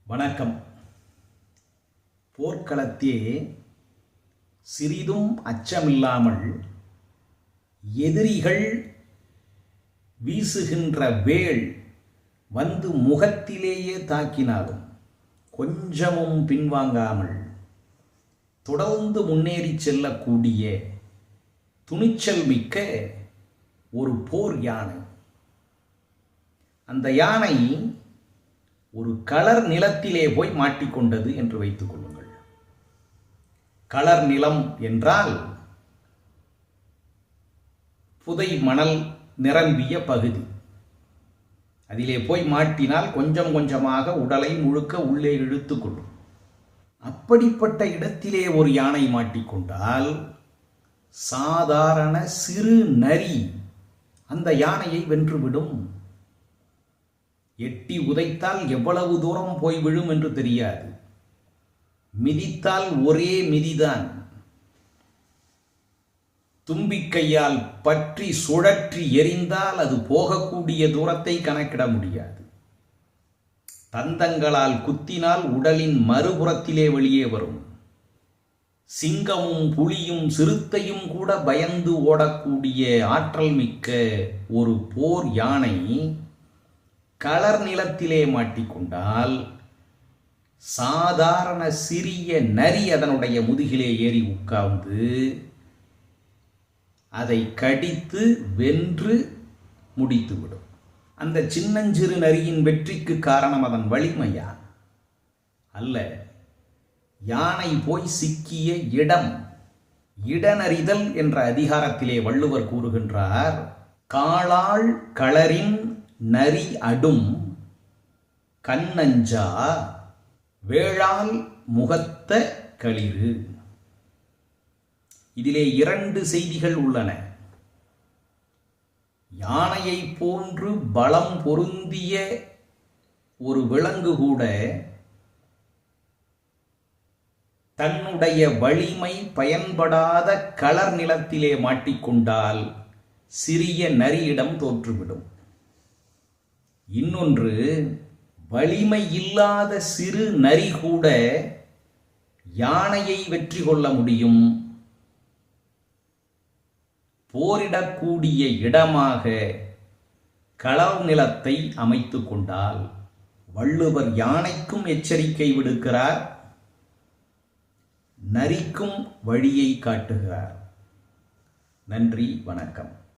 வணக்கம். போர்க்களத்தே சிறிதும் அச்சமில்லாமல் எதிரிகள் வீசுகின்ற வேல் வந்து முகத்திலேயே தாக்கினாலும் கொஞ்சமும் பின்வாங்காமல் தொடர்ந்து முன்னேறி செல்லக்கூடிய துணிச்சல் மிக்க ஒரு போர் யானை. அந்த யானை ஒரு களர் நிலத்திலே போய் மாட்டிக்கொண்டது என்று வைத்துக் கொள்ளுங்கள். களர் நிலம் என்றால் புதை மணல் நிரம்பிய பகுதி. அதிலே போய் மாட்டினால் கொஞ்சம் கொஞ்சமாக உடலை முழுக்க உள்ளே இழுத்துக்கொள்ளும். அப்படிப்பட்ட இடத்திலே ஒரு யானை மாட்டிக்கொண்டால் சாதாரண சிறு நரி அந்த யானையை வென்றுவிடும். எட்டி உதைத்தால் எவ்வளவு தூரம் போய் விழும் என்று தெரியாது. மிதித்தால் ஒரே மிதிதான். தும்பிக்கையால் பற்றி சுழற்றி எறிந்தால் அது போகக்கூடிய தூரத்தை கணக்கிட முடியாது. தந்தங்களால் குத்தினால் உடலின் மறுபுறத்திலே வெளியே வரும். சிங்கமும் புலியும் சிறுத்தையும் கூட பயந்து ஓடக்கூடிய ஆற்றல் மிக்க ஒரு போர் யானை களர் நிலத்திலே மாட்டிக்கொண்டால் சாதாரண சிறிய நரி அதனுடைய முதுகிலே ஏறி உட்கார்ந்து அதை கடித்து வென்று முடித்துவிடும். அந்த சின்னஞ்சிறு நரியின் வெற்றிக்கு காரணம் அதன் வலிமையா அல்ல, யானை போய் சிக்கிய இடம். இடனறிதல் என்ற அதிகாரத்திலே வள்ளுவர் கூறுகின்றார், காளாள் களரின் நரி அடும் கண்ணஞ்சா வேளால் முகத்த களிறு. இதிலே இரண்டு செய்திகள் உள்ளன. யானையை போன்று பலம் பொருந்திய ஒரு விலங்கு கூட தன்னுடைய வலிமை பயன்படாத களர் நிலத்திலே மாட்டிக்கொண்டால் சிறிய நரியிடம் தோற்றுவிடும். இன்னொன்று, வலிமை இல்லாத சிறு நரி கூட யானையை வெற்றி கொள்ள முடியும். போரிடக்கூடிய இடமாக களர் நிலத்தை அமைத்து கொண்டால் வள்ளுவர் யானைக்கும் எச்சரிக்கை விடுக்கிறார், நரிக்கும் வழியை காட்டுகிறார். நன்றி, வணக்கம்.